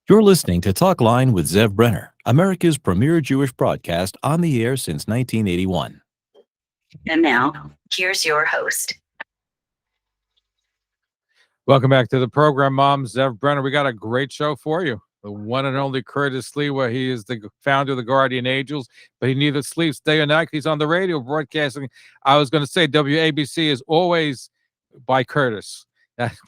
You're listening to Talkline with Zev Brenner, America's premier Jewish broadcast on the air since 1981. And now, here's your host. Welcome back to the program, Mom. Zev Brenner. We got a great show for you. The one and only Curtis Sliwa. He is the founder of the Guardian Angels, but he neither sleeps day or night. He's on the radio broadcasting. I was going to say WABC is always by Curtis.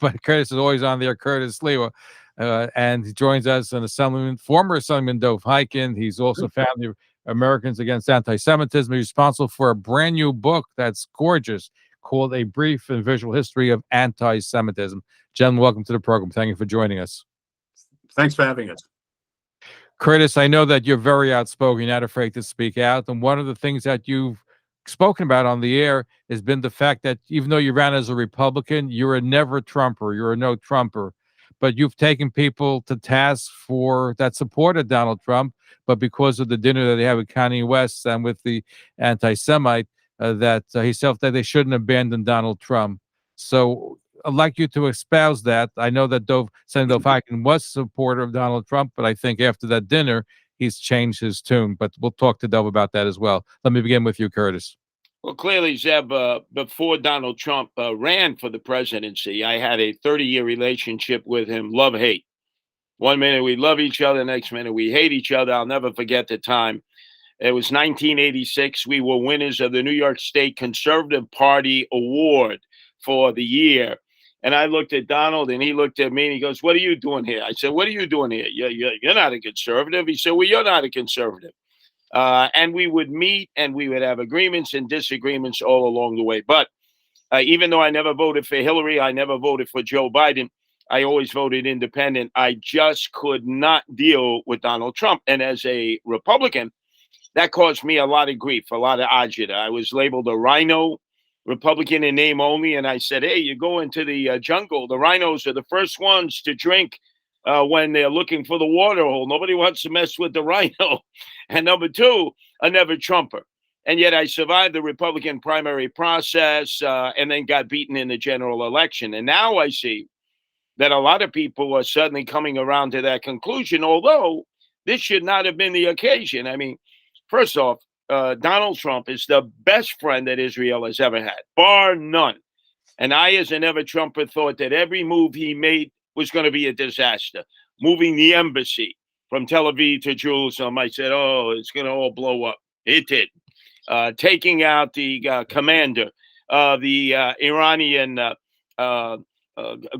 But Curtis is always on there, Curtis Sliwa. And he joins us, an Assemblyman, former Assemblyman Dov Hikind. He's also founder of Americans Against Anti-Semitism. He's responsible for a brand new book that's gorgeous called A Brief and Visual History of Anti-Semitism. Gentlemen, welcome to the program. Thank you for joining us. Thanks for having us. Curtis, I know that you're very outspoken, you're not afraid to speak out. And one of the things that you've spoken about on the air has been the fact that even though you ran as a Republican, you're a never Trumper, you're a no Trumper. But you've taken people to task for that supported Donald Trump, but because of the dinner that they had with Kanye West and with the anti-Semite, that he felt that they shouldn't abandon Donald Trump. So I'd like you to espouse that. I know that Senator Dov Hikind was a supporter of Donald Trump, but I think after that dinner, he's changed his tune. But we'll talk to Dov about that as well. Let me begin with you, Curtis. Well, clearly, Zeb, before Donald Trump ran for the presidency, I had a 30-year relationship with him, love-hate. One minute we love each other, next minute we hate each other. I'll never forget the time. It was 1986. We were winners of the New York State Conservative Party Award for the year. And I looked at Donald, and he looked at me, and he goes, "What are you doing here?" I said, "What are you doing here? You're not a conservative." He said, "Well, you're not a conservative." And we would meet and we would have agreements and disagreements all along the way. But even though I never voted for Hillary, I never voted for Joe Biden, I always voted independent. I just could not deal with Donald Trump. And as a Republican, that caused me a lot of grief, a lot of agita. I was labeled a rhino, Republican in name only. And I said, hey, you go into the jungle. The rhinos are the first ones to drink when they're looking for the water hole. Nobody wants to mess with the rhino. And number two, a never Trumper. And yet I survived the Republican primary process and then got beaten in the general election. And now I see that a lot of people are suddenly coming around to that conclusion, although this should not have been the occasion. I mean, first off, Donald Trump is the best friend that Israel has ever had, bar none. And I, as a never Trumper, thought that every move he made was going to be a disaster. Moving the embassy from Tel Aviv to Jerusalem, I said, oh, it's going to all blow up. It did. Taking out the commander of the Iranian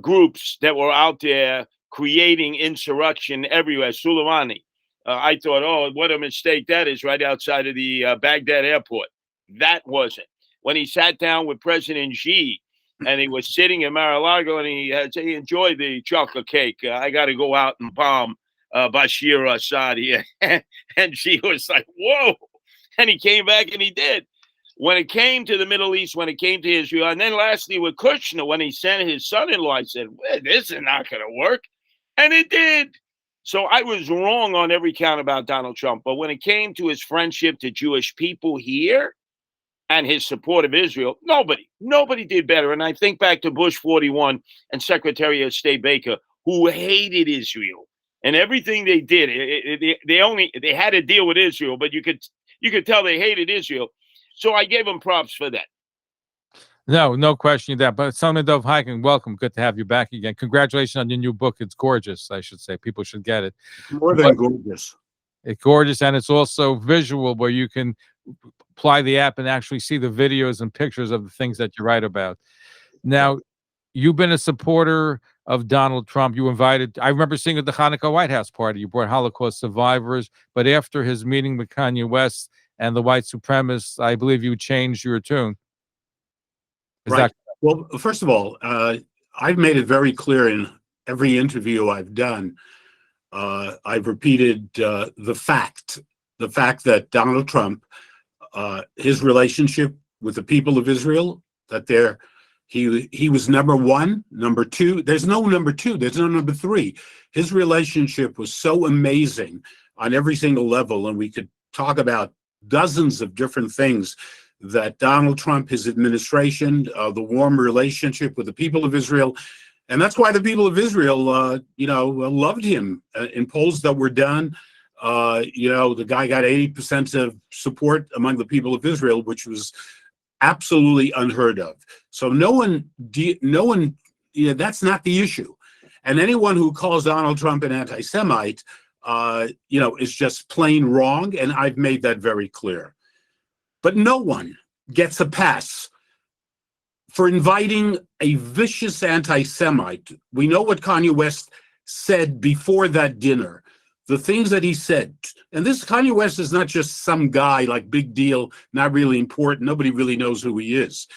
groups that were out there creating insurrection everywhere, Soleimani. I thought, oh, what a mistake that is, right outside of the Baghdad airport. That wasn't. When he sat down with President Xi, and he was sitting in Mar-a-Lago, and he said, enjoy the chocolate cake. I got to go out and bomb Bashir Assad here. And she was like, whoa. And he came back and he did. When it came to the Middle East, when it came to Israel, and then lastly with Kushner, when he sent his son-in-law, I said, well, this is not going to work. And it did. So I was wrong on every count about Donald Trump. But when it came to his friendship to Jewish people here, and his support of Israel, nobody did better. And I think back to Bush 41 and Secretary of State Baker, who hated Israel and everything they did. They had to deal with Israel, but you could tell they hated Israel. So I gave them props for that. No question of that. But Senator Dov Hikind, welcome. Good to have you back again. Congratulations on your new book. It's gorgeous, I should say. People should get it. More than gorgeous. It's gorgeous, and it's also visual, where you can apply the app and actually see the videos and pictures of the things that you write about. Now, you've been a supporter of Donald Trump. You invited, I remember seeing at the Hanukkah White House party, you brought Holocaust survivors, but after his meeting with Kanye West and the white supremacists, I believe you changed your tune. Right. Well, first of all, I've made it very clear in every interview I've done. I've repeated the fact that Donald Trump, his relationship with the people of Israel, that he was number one, number two. There's no number two. There's no number three. His relationship was so amazing on every single level, and we could talk about dozens of different things that Donald Trump, his administration, the warm relationship with the people of Israel, And that's why the people of Israel, loved him in polls that were done. The guy got 80% of support among the people of Israel, which was absolutely unheard of. So no one, that's not the issue. And anyone who calls Donald Trump an anti-Semite, is just plain wrong. And I've made that very clear. But no one gets a pass for inviting a vicious anti-Semite. We know what Kanye West said before that dinner, the things that he said. And this Kanye West is not just some guy, like big deal, not really important. Nobody really knows who he is.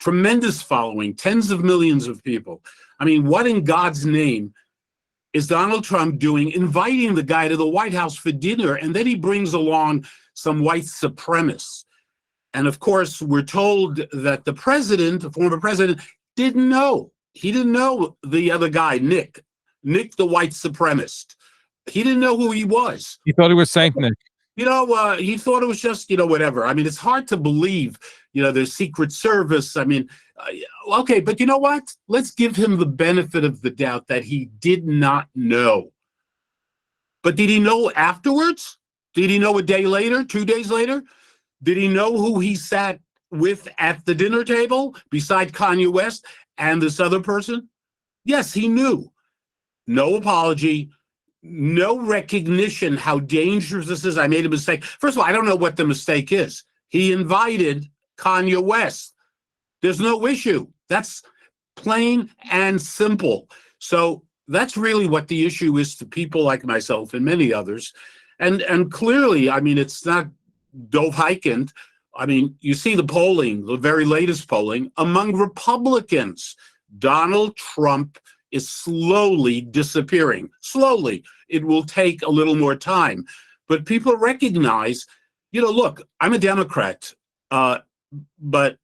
Tremendous following, tens of millions of people. I mean, what in God's name is Donald Trump doing, inviting the guy to the White House for dinner, and then he brings along some white supremacists? And of course, we're told that the former president, didn't know. He didn't know the other guy, Nick, the white supremacist. He didn't know who he was. He thought he was Saint Nick. He thought it was just, whatever. I mean, it's hard to believe, the Secret Service. I mean, okay, but you know what? Let's give him the benefit of the doubt that he did not know. But did he know afterwards? Did he know a day later, 2 days later? Did he know who he sat with at the dinner table beside Kanye West and this other person? Yes, he knew. No apology, no recognition how dangerous this is. I made a mistake. First of all, I don't know what the mistake is. He invited Kanye West. There's no issue. That's plain and simple. So that's really what the issue is to people like myself and many others. And clearly, I mean, it's not Dov Hikind. I mean, you see the polling, the very latest polling among Republicans. Donald Trump is slowly disappearing. Slowly. It will take a little more time. But people recognize, look, I'm a Democrat, but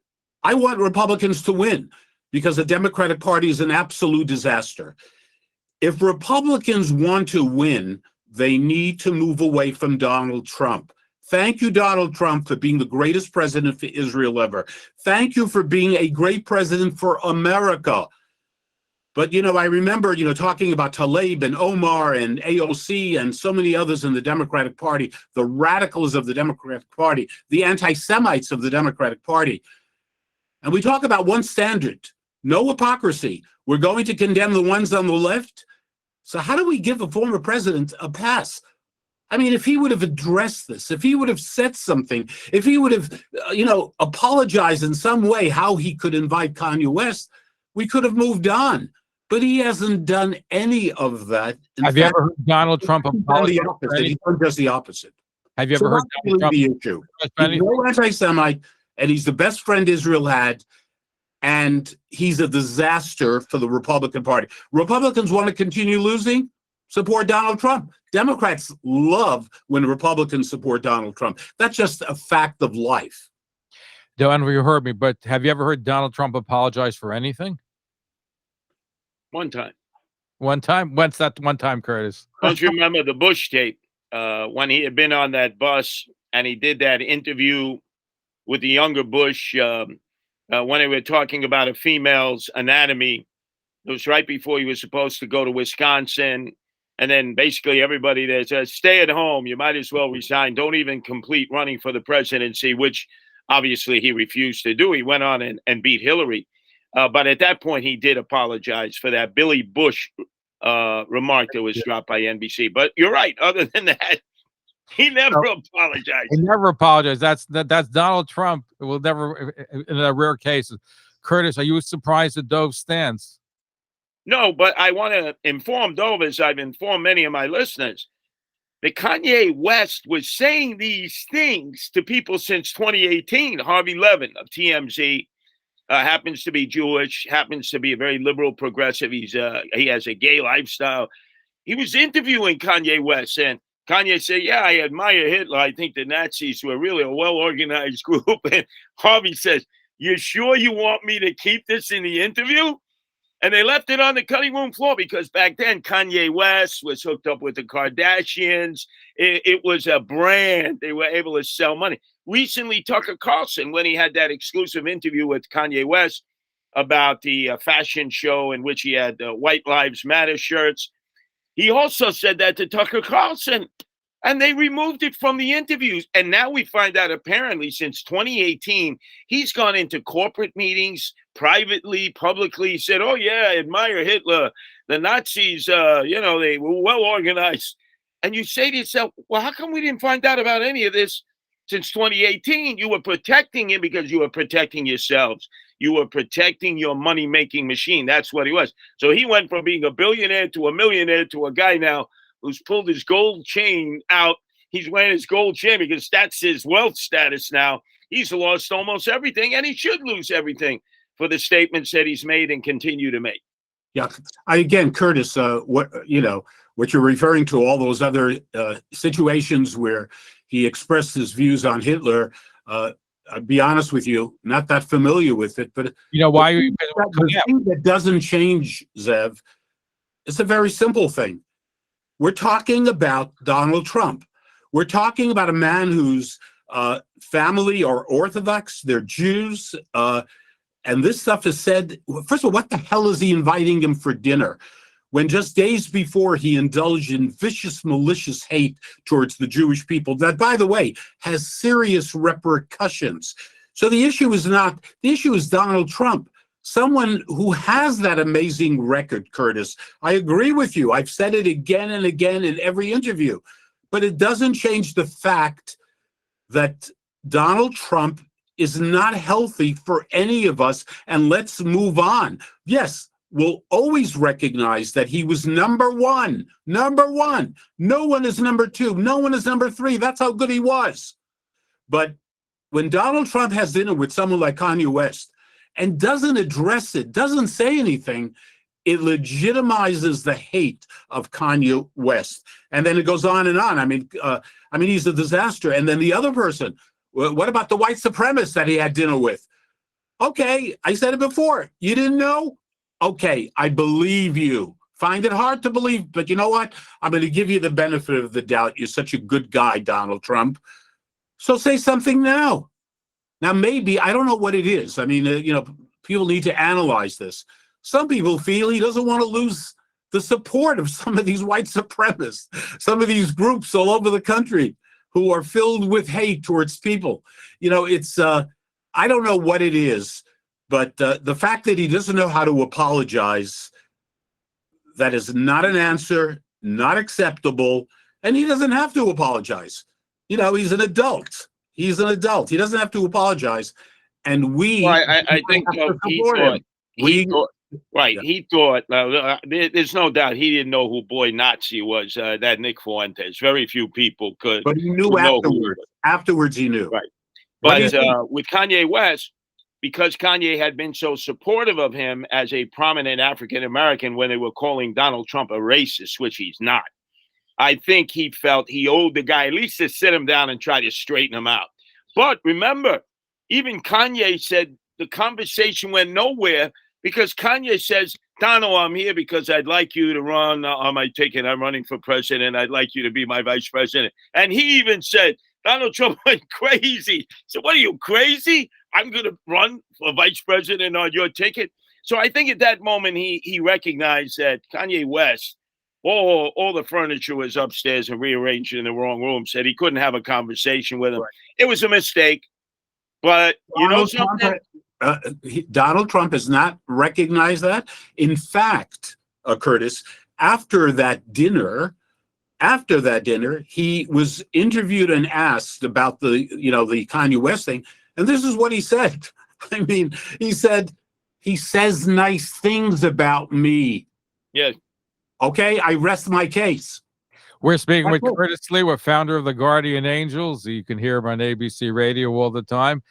I want Republicans to win because the Democratic Party is an absolute disaster. If Republicans want to win, they need to move away from Donald Trump. Thank you, Donald Trump, for being the greatest president for Israel ever. Thank you for being a great president for America. But, I remember, talking about Tlaib and Omar and AOC and so many others in the Democratic Party, the radicals of the Democratic Party, the anti-Semites of the Democratic Party. And we talk about one standard, no hypocrisy. We're going to condemn the ones on the left. So how do we give a former president a pass? I mean, if he would have addressed this, if he would have said something, if he would have, apologized in some way how he could invite Kanye West, we could have moved on. But he hasn't done any of that. Have you ever heard Donald Trump apologize? He's done just the opposite. Have you ever heard Donald Trump? The issue. He's no anti-Semite, and he's the best friend Israel had, and he's a disaster for the Republican Party. Republicans want to continue losing? Support Donald Trump. Democrats love when Republicans support Donald Trump. That's just a fact of life. Don't know if you heard me, but have you ever heard Donald Trump apologize for anything? One time. One time? When's that one time, Curtis? Don't you remember the Bush tape when he had been on that bus and he did that interview with the younger Bush when they were talking about a female's anatomy? It was right before he was supposed to go to Wisconsin. And then basically everybody there says, stay at home. You might as well resign. Don't even complete running for the presidency, which obviously he refused to do. He went on and beat Hillary. But at that point, he did apologize for that Billy Bush remark that was dropped by NBC. But you're right. Other than that, he never apologized. He never apologized. That's Donald Trump. It will never, in a rare case. Curtis, are you surprised at Dov's stance? No, but I want to inform Dov, as I've informed many of my listeners, that Kanye West was saying these things to people since 2018. Harvey Levin of TMZ happens to be Jewish, happens to be a very liberal progressive. He has a gay lifestyle. He was interviewing Kanye West, and Kanye said, yeah, I admire Hitler. I think the Nazis were really a well-organized group. And Harvey says, you sure you want me to keep this in the interview? And they left it on the cutting room floor because back then Kanye West was hooked up with the Kardashians. It was a brand. They were able to sell money. Recently, Tucker Carlson, when he had that exclusive interview with Kanye West, about the fashion show in which he had White Lives Matter shirts. He also said that to Tucker Carlson, and they removed it from the interviews. And now we find out apparently since 2018, he's gone into corporate meetings privately, publicly, said, oh, yeah, I admire Hitler. The Nazis, they were well organized. And you say to yourself, well, how come we didn't find out about any of this since 2018? You were protecting him because you were protecting yourselves. You were protecting your money-making machine. That's what he was. So he went from being a billionaire to a millionaire to a guy now who's pulled his gold chain out. He's wearing his gold chain because that's his wealth status now. He's lost almost everything, and he should lose everything for the statements that he's made and continue to make. Yeah. Again, Curtis, what you're referring to, all those other situations where he expressed his views on Hitler, I'll be honest with you, not that familiar with it, but why the thing that doesn't change, Zev, it's a very simple thing. We're talking about Donald Trump. We're talking about a man whose family are Orthodox, they're Jews, and this stuff is said. First of all, what the hell is he inviting him for dinner when just days before he indulged in vicious, malicious hate towards the Jewish people that, by the way, has serious repercussions? So the issue is Donald Trump, someone who has that amazing record, Curtis. I agree with you. I've said it again and again in every interview, but it doesn't change the fact that Donald Trump is not healthy for any of us, and let's move on. Yes, we'll always recognize that he was number one. No one is number two. No one is number three. That's how good he was. But when Donald Trump has dinner with someone like Kanye West and doesn't address it, doesn't say anything, it legitimizes the hate of Kanye West. And then it goes on and on. I mean, he's a disaster. And then the other person, what about the white supremacist that he had dinner with? Okay, I said it before. You didn't know? Okay, I believe you. Find it hard to believe, but you know what? I'm going to give you the benefit of the doubt. You're such a good guy, Donald Trump. So say something now. Now, maybe, I don't know what it is. I mean, people need to analyze this. Some people feel he doesn't want to lose the support of some of these white supremacists, some of these groups all over the country who are filled with hate towards people. It's, I don't know what it is, but the fact that he doesn't know how to apologize, that is not an answer, not acceptable, and he doesn't have to apologize. He's an adult. He's an adult. He doesn't have to apologize. And we, I think he thought, right. Yeah. He thought, there's no doubt he didn't know who Boy Nazi was, that Nick Fuentes. Very few people could. But he knew afterwards. Afterwards, he knew. Right. But with Kanye West, because Kanye had been so supportive of him as a prominent African-American when they were calling Donald Trump a racist, which he's not, I think he felt he owed the guy at least to sit him down and try to straighten him out. But remember, even Kanye said the conversation went nowhere because Kanye says, Donald, I'm here because I'd like you to run on my ticket. I'm running for president. I'd like you to be my vice president. And he even said, Donald Trump went crazy. So what are you, crazy? I'm going to run for vice president on your ticket. So I think at that moment he recognized that Kanye West, all the furniture was upstairs and rearranged in the wrong room, said he couldn't have a conversation with him. Right. It was a mistake. But Donald Trump has not recognized that. In fact, Curtis, after that dinner, he was interviewed and asked about the Kanye West thing. And this is what he said. I mean, he said, he says nice things about me. Yes. Okay, I rest my case. We're speaking with Curtis Sliwa, founder of the Guardian Angels. You can hear him on ABC Radio all the time.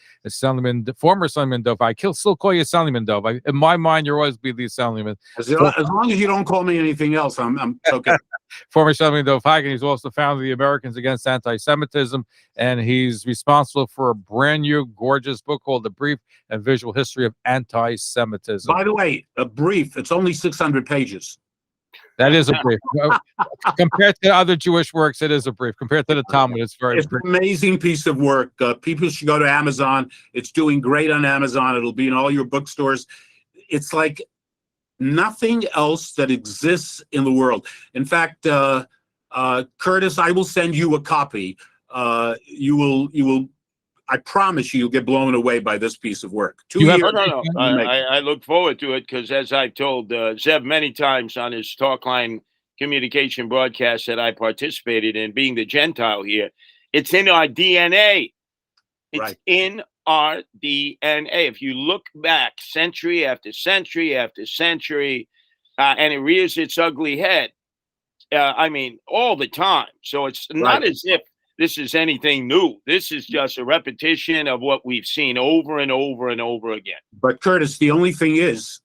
Former Assemblyman Dov. I still call you Assemblyman Dov. In my mind, you'll always be the Assemblyman. As long as you don't call me anything else, I'm okay. Former Assemblyman Dov Hikind. He's also founder of the Americans Against Anti-Semitism, and he's responsible for a brand new, gorgeous book called The Brief and Visual History of Anti-Semitism. By the way, a brief, it's only 600 pages. That is a brief. Compared to other Jewish works, it is a brief. Compared to the Talmud, it's very brief. An amazing piece of work. People should go to Amazon. It's doing great on Amazon. It'll be in all your bookstores. it's like nothing else that exists in the world. In fact, Curtis, I will send you a copy. You will. I promise you'll get blown away by this piece of work. 2 years. No. I look forward to it because, as I've told Zev many times on his Talkline communication broadcast that I participated in, being the Gentile here, it's in our DNA. It's right. in our DNA. If you look back century after century after century, and it rears its ugly head, I mean, all the time. So it's not as if this is anything new. This is just a repetition of what we've seen over and over and over again. But Curtis, the only thing is,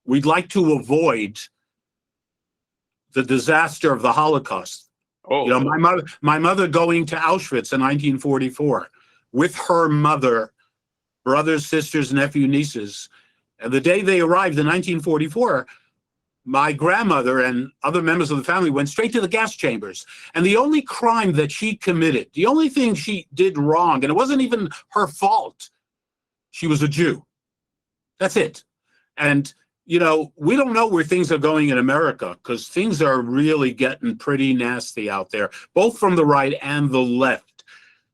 we'd like to avoid the disaster of the Holocaust. Oh, you know, my mother going to Auschwitz in 1944 with her mother, brothers, sisters, nephew, nieces. And the day they arrived in 1944, my grandmother and other members of the family went straight to the gas chambers. And the only crime that she committed, the only thing she did wrong, and it wasn't even her fault, she was a Jew. That's it. And, you know, we don't know where things are going in America because things are really getting pretty nasty out there, both from the right and the left.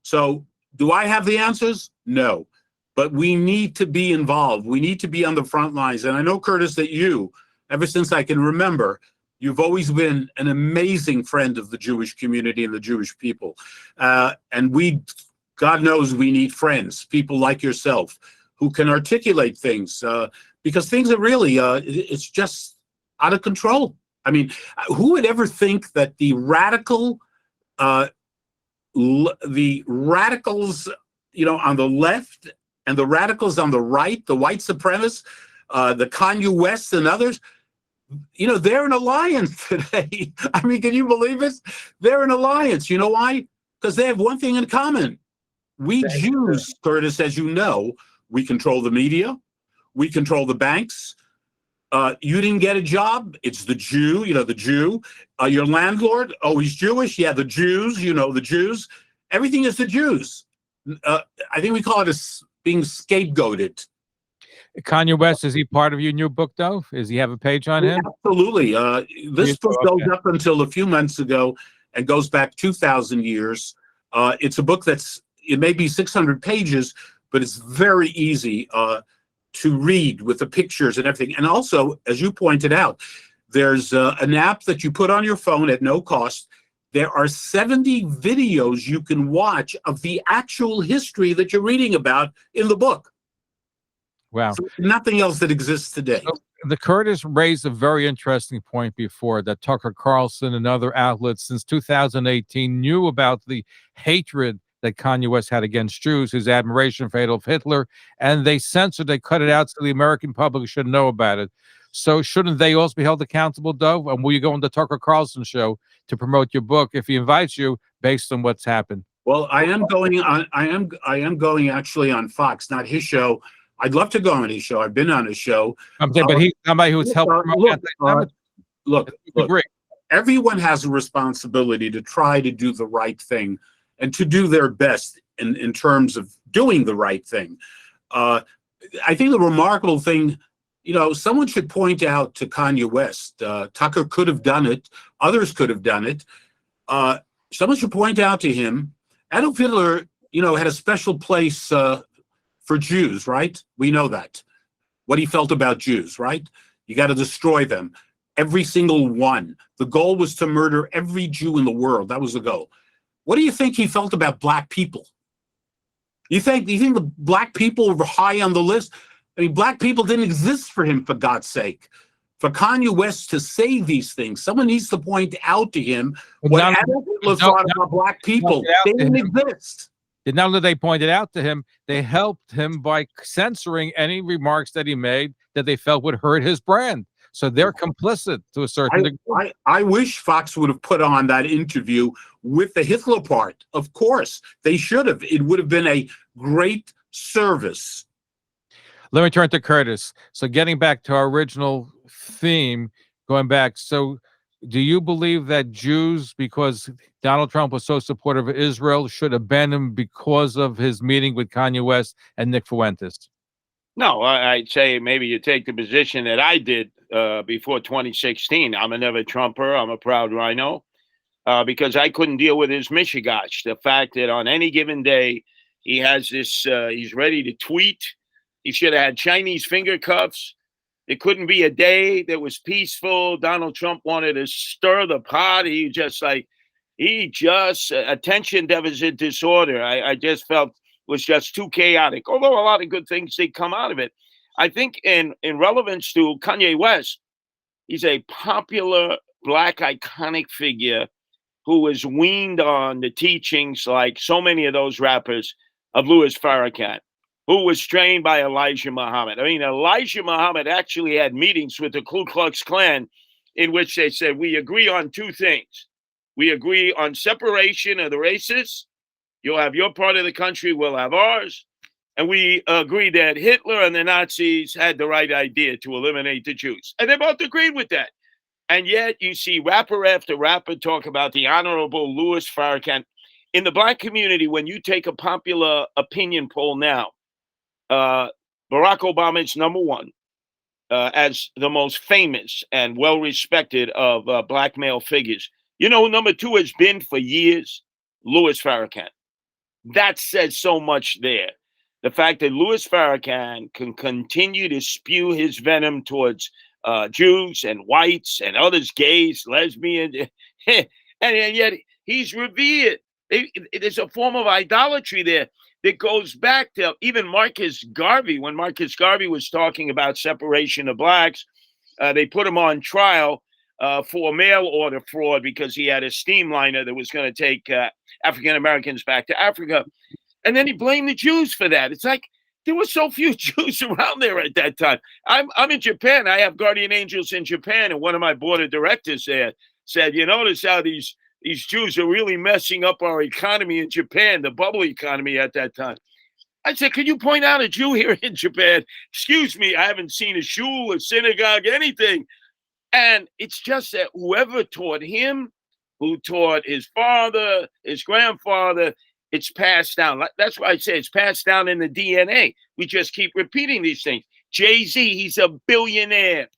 So do I have the answers? No. But we need to be involved. We need to be on the front lines. And I know, Curtis, that you, ever since I can remember, you've always been an amazing friend of the Jewish community and the Jewish people. And we, God knows, we need friends, people like yourself, who can articulate things, because things are really, it's just out of control. I mean, who would ever think that the radicals, you know, on the left and the radicals on the right, the white supremacists, the Kanye West and others, you know, they're an alliance today. I mean, can you believe it? They're an alliance. You know why? Because they have one thing in common. We Jews, Curtis, as you know, we control the media. We control the banks. You didn't get a job. It's the Jew, you know, the Jew. Your landlord, oh, he's Jewish. Yeah, the Jews, you know, the Jews. Everything is the Jews. I think we call it being scapegoated. Kanye West, is he part of your new book, though? Does he have a page on him? Absolutely. This book goes up until a few months ago and goes back 2,000 years. It's a book it may be 600 pages, but it's very easy to read with the pictures and everything. And also, as you pointed out, there's an app that you put on your phone at no cost. There are 70 videos you can watch of the actual history that you're reading about in the book. Wow. So nothing else that exists today. So the Curtis raised a very interesting point before, that Tucker Carlson and other outlets since 2018 knew about the hatred that Kanye West had against Jews, his admiration for Adolf Hitler, and they cut it out so the American public should know about it. So shouldn't they also be held accountable, Dov? And will you go on the Tucker Carlson show to promote your book if he invites you based on what's happened? Well, I am going actually on Fox, not his show. I'd love to go on his show. I've been on his show. I'm saying, but he's somebody who's helped promote. Look, everyone has a responsibility to try to do the right thing and to do their best in terms of doing the right thing. I think the remarkable thing, you know, someone should point out to Kanye West. Tucker could have done it. Others could have done it. Someone should point out to him, Adolf Hitler, you know, had a special place for Jews, right? We know that. What he felt about Jews, right? You got to destroy them. Every single one. The goal was to murder every Jew in the world. That was the goal. What do you think he felt about black people? You think the black people were high on the list? I mean, black people didn't exist for him, for God's sake. For Kanye West to say these things, someone needs to point out to him what Adolf Hitler thought about black people. They didn't exist. And not only they pointed out to him, they helped him by censoring any remarks that he made that they felt would hurt his brand. So they're complicit to a certain degree. I wish Fox would have put on that interview with the Hitler part. Of course, they should have. It would have been a great service. Let me turn to Curtis. So getting back to our original theme, going back, so do you believe that Jews, because Donald Trump was so supportive of Israel, should abandon him because of his meeting with Kanye West and Nick Fuentes? No, I'd say maybe you take the position that I did before 2016. I'm a never Trumper. I'm a proud Rhino because I couldn't deal with his mishigash. The fact that on any given day he has this, he's ready to tweet. He should have had Chinese finger cuffs. It couldn't be a day that was peaceful. Donald Trump wanted to stir the pot. He just attention deficit disorder. I just felt was just too chaotic. Although a lot of good things did come out of it. I think in relevance to Kanye West, he's a popular Black iconic figure who was weaned on the teachings, like so many of those rappers, of Louis Farrakhan, who was trained by Elijah Muhammad. I mean, Elijah Muhammad actually had meetings with the Ku Klux Klan in which they said, we agree on two things. We agree on separation of the races. You'll have your part of the country, we'll have ours. And we agree that Hitler and the Nazis had the right idea to eliminate the Jews. And they both agreed with that. And yet you see rapper after rapper talk about the Honorable Louis Farrakhan. In the Black community, when you take a popular opinion poll now, Barack Obama is number one as the most famous and well-respected of Black male figures. You know who number two has been for years? Louis Farrakhan. That says so much there. The fact that Louis Farrakhan can continue to spew his venom towards Jews and whites and others, gays, lesbians, and yet he's revered. There's a form of idolatry there that goes back to even Marcus Garvey. When Marcus Garvey was talking about separation of Blacks, they put him on trial for mail order fraud because he had a steamliner that was going to take African Americans back to Africa. And then he blamed the Jews for that. It's like there were so few Jews around there at that time. I'm in Japan. I have guardian angels in Japan. And one of my board of directors there said, you notice how these Jews are really messing up our economy in Japan, the bubble economy at that time. I said, can you point out a Jew here in Japan? Excuse me, I haven't seen a shul, a synagogue, anything. And it's just that whoever taught him, who taught his father, his grandfather, it's passed down. That's why I say it's passed down in the DNA. We just keep repeating these things. Jay-Z, he's a billionaire.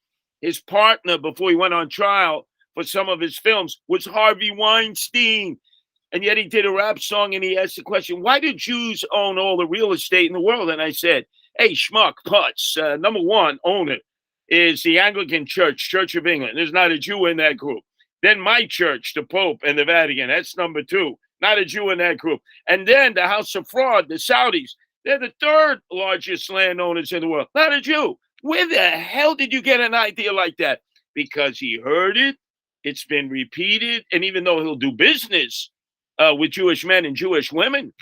His partner before he went on trial for some of his films was Harvey Weinstein. And yet he did a rap song and he asked the question, why do Jews own all the real estate in the world? And I said, hey, schmuck, putz, number one owner is the Anglican Church, Church of England. There's not a Jew in that group. Then my church, the Pope and the Vatican, that's number two. Not a Jew in that group. And then the House of Fraud, the Saudis, they're the third largest landowners in the world. Not a Jew. Where the hell did you get an idea like that? Because he heard it. It's been repeated. And even though he'll do business with Jewish men and Jewish women,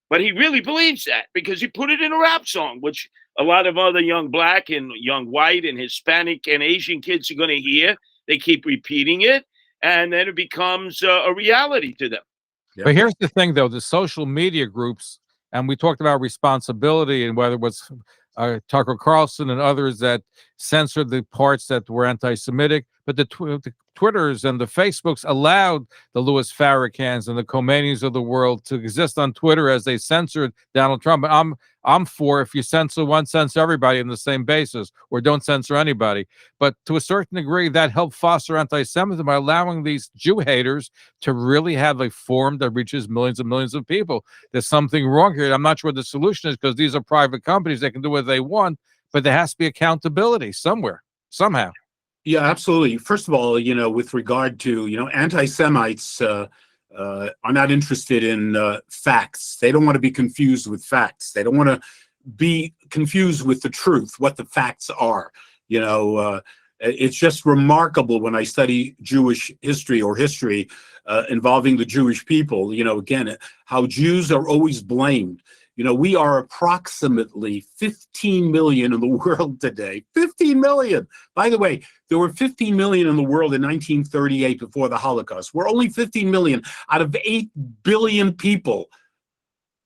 but he really believes that because he put it in a rap song, which a lot of other young Black and young white and Hispanic and Asian kids are going to hear. They keep repeating it. And then it becomes a reality to them. Yep. But here's the thing, though, the social media groups, and we talked about responsibility and whether it was Tucker Carlson and others that censored the parts that were anti-Semitic, but the Twitters and the Facebooks allowed the Louis Farrakhan's and the Khomeinis of the world to exist on Twitter as they censored Donald Trump. I'm for if you censor one, censor everybody on the same basis, or don't censor anybody. But to a certain degree, that helped foster anti-Semitism by allowing these Jew haters to really have a forum that reaches millions and millions of people. There's something wrong here. I'm not sure what the solution is because these are private companies. They can do what they want, but there has to be accountability somewhere, somehow. Yeah, absolutely. First of all, with regard to, anti-Semites are not interested in facts. They don't want to be confused with facts. They don't want to be confused with the truth, what the facts are. It's just remarkable when I study Jewish history or history involving the Jewish people, again, how Jews are always blamed. We are approximately 15 million in the world today. 15 million. By the way, there were 15 million in the world in 1938 before the Holocaust. We're only 15 million out of 8 billion people.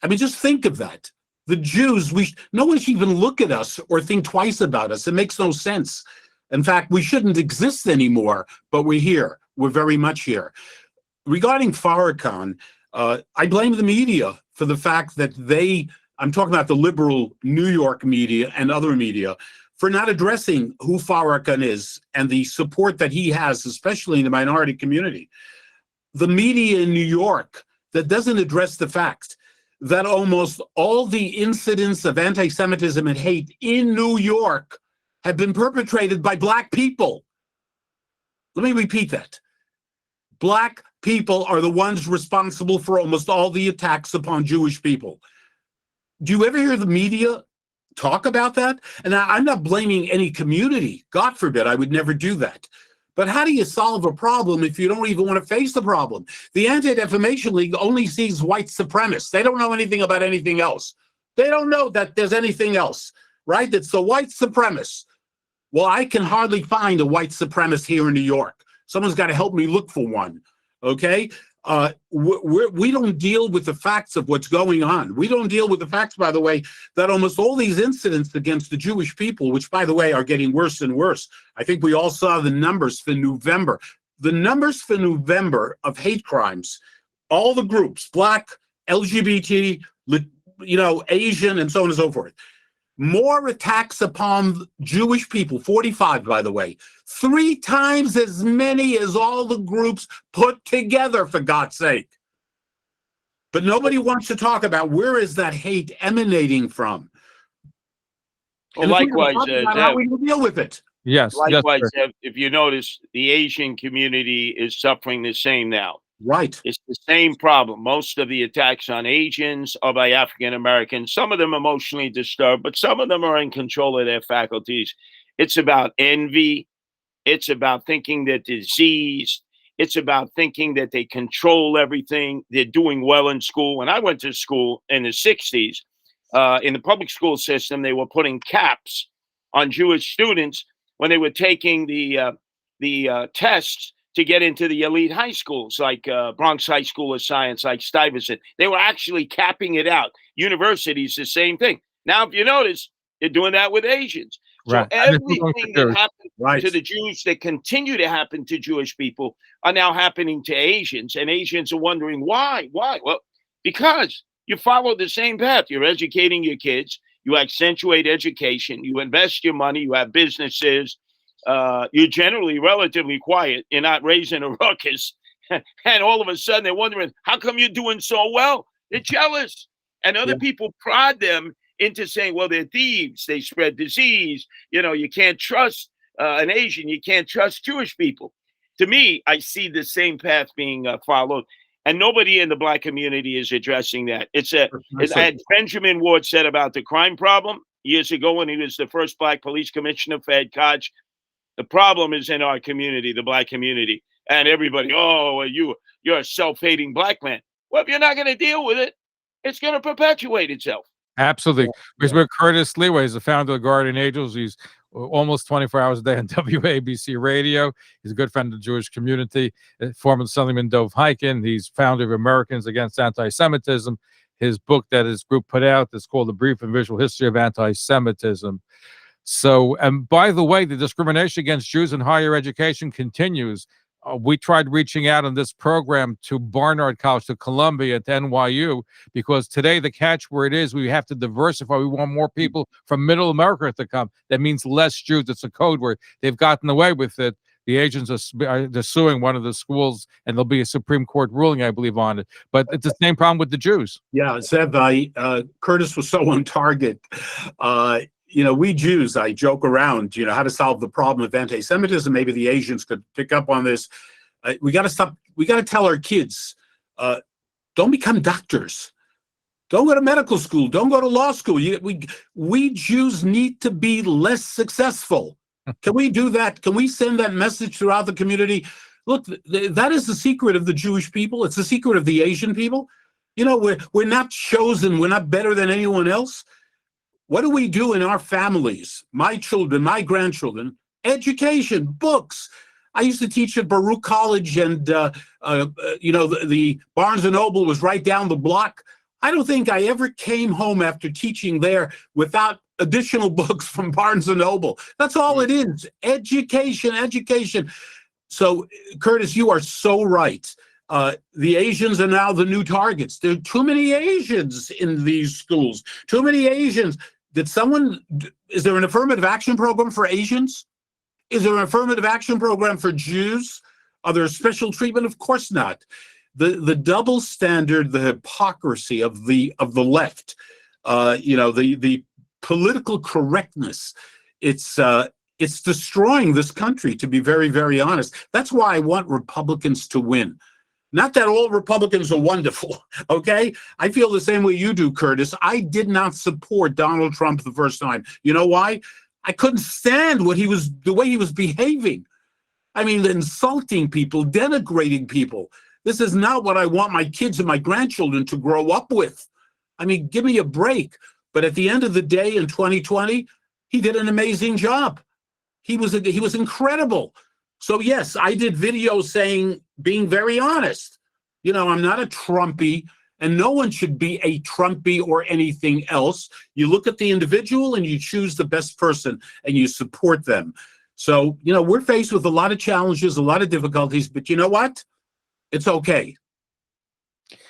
I mean, just think of that. The Jews, no one should even look at us or think twice about us. It makes no sense. In fact, we shouldn't exist anymore, but we're here. We're very much here. Regarding Farrakhan, I blame the media for the fact that they I'm talking about the liberal New York media and other media, for not addressing who Farrakhan is and the support that he has, especially in the minority community. The media in New York that doesn't address the fact that almost all the incidents of anti-Semitism and hate in New York have been perpetrated by Black people. Let me repeat that. Black people are the ones responsible for almost all the attacks upon Jewish people. Do you ever hear the media talk about that? And I'm not blaming any community. God forbid, I would never do that. But how do you solve a problem if you don't even want to face the problem? The Anti-Defamation League only sees white supremacists. They don't know anything about anything else. They don't know that there's anything else, right? It's the white supremacists. Well, I can hardly find a white supremacist here in New York. Someone's got to help me look for one, okay? We don't deal with the facts of what's going on. We don't deal with the facts, by the way, that almost all these incidents against the Jewish people, which, by the way, are getting worse and worse. I think we all saw the numbers for November. The numbers for November of hate crimes, all the groups, Black, LGBT, Asian, and so on and so forth. More attacks upon Jewish people, 45, by the way, 3 times as many as all the groups put together, for God's sake. But nobody wants to talk about where is that hate emanating from. Well, likewise, how we deal with it. Yes. Likewise, yes, if you notice, the Asian community is suffering the same now. Right. It's the same problem. Most of the attacks on Asians are by African Americans. Some of them emotionally disturbed, but some of them are in control of their faculties. It's about envy. It's about thinking that they're diseased. It's about thinking that they control everything. They're doing well in school. When I went to school in the 60s, in the public school system, they were putting caps on Jewish students when they were taking the tests to get into the elite high schools, like Bronx High School of Science, like Stuyvesant. They were actually capping it out. Universities, the same thing. Now, if you notice, they're doing that with Asians. So Right. everything that happened to Right. the Jews that continue to happen to Jewish people are now happening to Asians. And Asians are wondering why? Why? Well, because you follow the same path. You're educating your kids. You accentuate education. You invest your money. You have businesses. You're generally relatively quiet. You're not raising a ruckus. And all of a sudden they're wondering, how come you're doing so well? They're jealous. And other people prod them into saying, well, they're thieves. They spread disease. You can't trust an Asian. You can't trust Jewish people. To me, I see the same path being followed. And nobody in the Black community is addressing that. As Benjamin Ward said about the crime problem years ago when he was the first Black police commissioner for Ed Koch, the problem is in our community, the Black community. And everybody, you're a self-hating Black man. Well, if you're not going to deal with it, it's going to perpetuate itself. Absolutely. We're with Curtis Sliwa. He's the founder of the Guardian Angels. He's almost 24 hours a day on WABC radio. He's a good friend of the Jewish community. Former Assemblyman Dov Hikind. He's founder of Americans Against Anti-Semitism. His book that his group put out is called The Brief and Visual History of Anti-Semitism. So, and by the way, the discrimination against Jews in higher education continues. We tried reaching out on this program to Barnard College, to Columbia, to NYU, because today the catchword is we have to diversify. We want more people from Middle America to come. That means less Jews. It's a code word. They've gotten away with it. The agents are suing one of the schools, and there'll be a Supreme Court ruling, I believe, on it. But it's the same problem with the Jews. Yeah, Zev, Curtis was so on target. We Jews, I joke around, how to solve the problem of anti-Semitism. Maybe the Asians could pick up on this. We got to stop. We got to tell our kids, don't become doctors. Don't go to medical school. Don't go to law school. We Jews need to be less successful. Can we do that? Can we send that message throughout the community? Look, that is the secret of the Jewish people. It's the secret of the Asian people. We're not chosen. We're not better than anyone else. What do we do in our families? My children, my grandchildren, education, books. I used to teach at Baruch College, and the Barnes and Noble was right down the block. I don't think I ever came home after teaching there without additional books from Barnes and Noble. That's all it is. Education. So, Curtis, you are so right. The Asians are now the new targets. There are too many Asians in these schools. Too many Asians. Is there an affirmative action program for Asians? Is there an affirmative action program for Jews? Are there special treatment? Of course not. The double standard, the hypocrisy of the left, the political correctness, it's destroying this country, to be very, very honest. That's why I want Republicans to win. Not that all Republicans are wonderful, okay? I feel the same way you do, Curtis. I did not support Donald Trump the first time. You know why? I couldn't stand the way he was behaving. I mean, insulting people, denigrating people. This is not what I want my kids and my grandchildren to grow up with. I mean, give me a break. But at the end of the day, in 2020, he did an amazing job. He was incredible. So yes, I did videos being very honest. I'm not a Trumpy, and no one should be a Trumpy or anything else. You look at the individual and you choose the best person and you support them. So, we're faced with a lot of challenges, a lot of difficulties, but you know what? It's okay.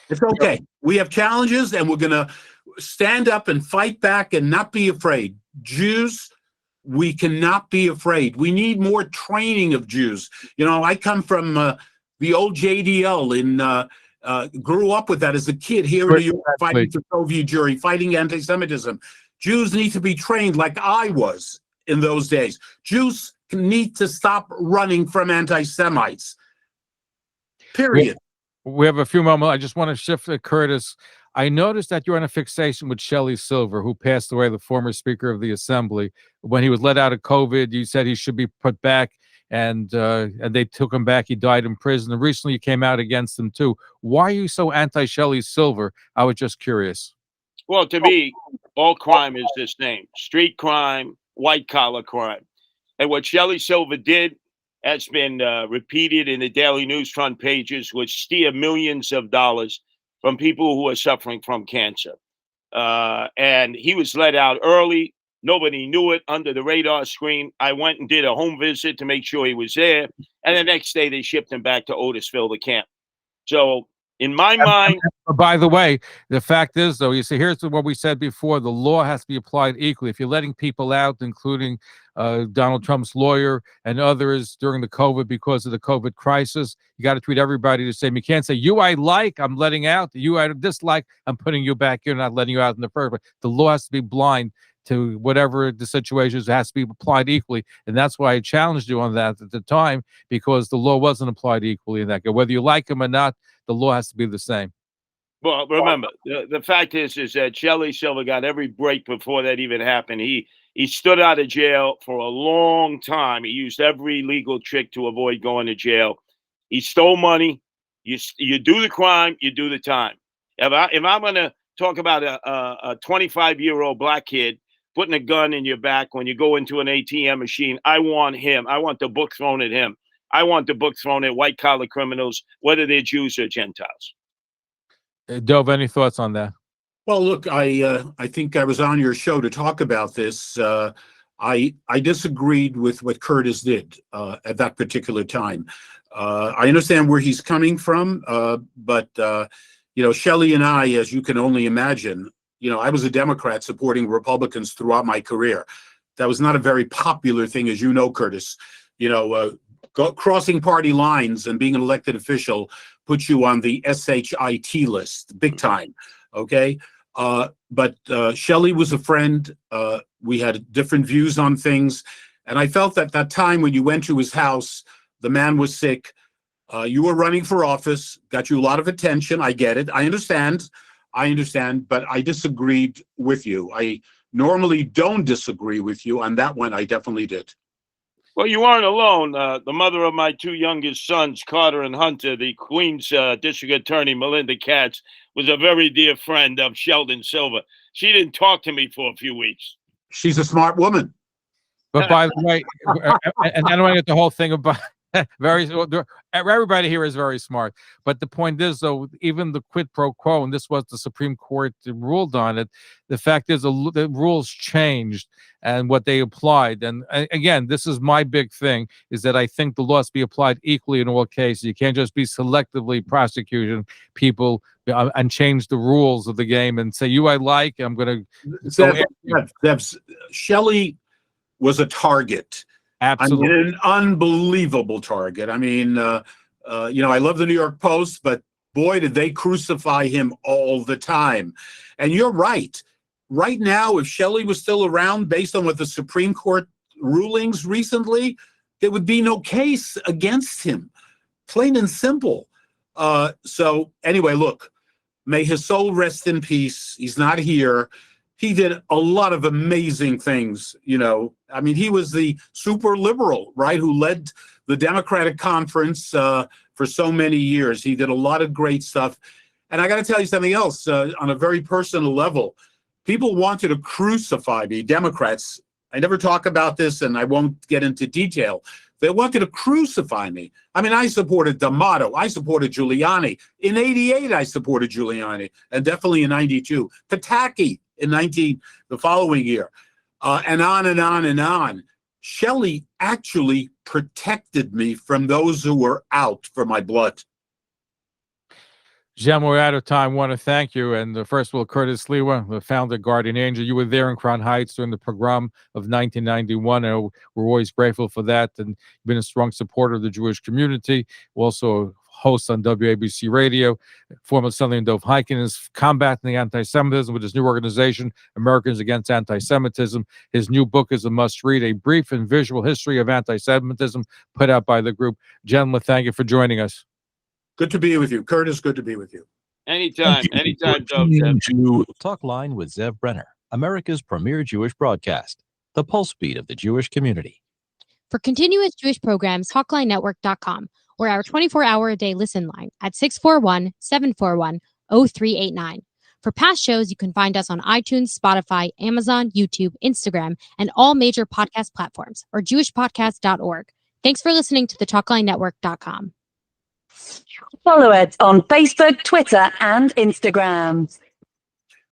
It's okay. We have challenges and we're going to stand up and fight back and not be afraid. Jews, we cannot be afraid. We need more training of Jews. I come from the old JDL grew up with that as a kid here in New York, fighting the Soviet Jewry, fighting anti-Semitism. Jews need to be trained like I was in those days. Jews need to stop running from anti-Semites. Period. We have a few moments. I just want to shift to Curtis. I noticed that you're on a fixation with Shelly Silver, who passed away, the former Speaker of the Assembly. When he was let out of COVID, you said he should be put back, and they took him back. He died in prison, and recently you came out against him too. Why are you so anti-Shelly Silver? I was just curious. Well, to me, all crime is the same. Street crime, white-collar crime. And what Shelly Silver did has been repeated in the daily news front pages, which steal millions of dollars from people who are suffering from cancer. And he was let out early. Nobody knew it, under the radar screen. I went and did a home visit to make sure he was there. And the next day they shipped him back to Otisville, the camp. So in my mind... By the way, the fact is, though, you see, here's what we said before. The law has to be applied equally. If you're letting people out, including Donald Trump's lawyer and others during the COVID, because of the COVID crisis, you got to treat everybody the same. You can't say, you I like, I'm letting out. You I dislike, I'm putting you back in, not letting you out in the first place. The law has to be blind to whatever the situation is. It has to be applied equally. And that's why I challenged you on that at the time, because the law wasn't applied equally in that. Whether you like him or not, the law has to be the same. Well, remember, the fact is that Shelly Silver got every break before that even happened. He stood out of jail for a long time. He used every legal trick to avoid going to jail. He stole money. You do the crime, you do the time. If I'm going to talk about a 25-year-old black kid putting a gun in your back when you go into an ATM machine, I want him. I want the book thrown at him. I want the book thrown at white-collar criminals, whether they're Jews or Gentiles. Dov, any thoughts on that? Well, look, I think I was on your show to talk about this. I disagreed with what Curtis did at that particular time. I understand where he's coming from, but Shelly and I, as you can only imagine, I was a Democrat supporting Republicans throughout my career. That was not a very popular thing, as you know, Curtis. Crossing party lines and being an elected official puts you on the SHIT list, big time, okay? But Shelly was a friend. We had different views on things. And I felt that that time when you went to his house, the man was sick. You were running for office, got you a lot of attention. I get it. I understand, but I disagreed with you. I normally don't disagree with you. On that one, I definitely did. Well, you aren't alone. The mother of my two youngest sons, Carter and Hunter, the Queens District Attorney, Melinda Katz, was a very dear friend of Sheldon Silver. She didn't talk to me for a few weeks. She's a smart woman. But by the way, and I don't want to get the whole thing about Everybody here is very smart. But the point is, though, even the quid pro quo, and this was the Supreme Court that ruled on it, the fact is the rules changed and what they applied. And again, this is my big thing, is that I think the laws be applied equally in all cases. You can't just be selectively prosecuting people and change the rules of the game and say, I like, I'm going to... Shelly was a target. Absolutely. I mean, an unbelievable target. I mean, I love the New York Post, but boy, did they crucify him all the time. And you're right. Right now, if Shelly was still around, based on what the Supreme Court rulings recently, there would be no case against him. Plain and simple. So anyway, look, may his soul rest in peace. He's not here. He did a lot of amazing things, I mean, he was the super liberal, right, who led the Democratic Conference for so many years. He did a lot of great stuff. And I got to tell you something else on a very personal level. People wanted to crucify me, Democrats. I never talk about this, and I won't get into detail. They wanted to crucify me. I mean, I supported D'Amato. I supported Giuliani. In '88, I supported Giuliani, and definitely in '92. Pataki in the following year, and on and on and on. Shelly actually protected me from those who were out for my blood. Jem, we're out of time. I want to thank you. And first of all, Curtis Sliwa, the founder, Guardian Angel. You were there in Crown Heights during the pogrom of 1991. And we're always grateful for that. And you've been a strong supporter of the Jewish community. Also host on WABC Radio. Former Assemblyman Dov Hikind is combating the anti-Semitism with his new organization, Americans Against Anti-Semitism. His new book is a must-read, A Brief and Visual History of Anti-Semitism, put out by the group. Gentlemen, thank you for joining us. Good to be with you. Curtis, good to be with you. Anytime, Dov. To Talkline with Zev Brenner, America's premier Jewish broadcast, the pulse beat of the Jewish community. For continuous Jewish programs, TalklineNetwork.com, or our 24-hour-a-day listen line at 641-741-0389. For past shows, you can find us on iTunes, Spotify, Amazon, YouTube, Instagram, and all major podcast platforms, or jewishpodcast.org. Thanks for listening to the TalklineNetwork.com. Follow us on Facebook, Twitter, and Instagram.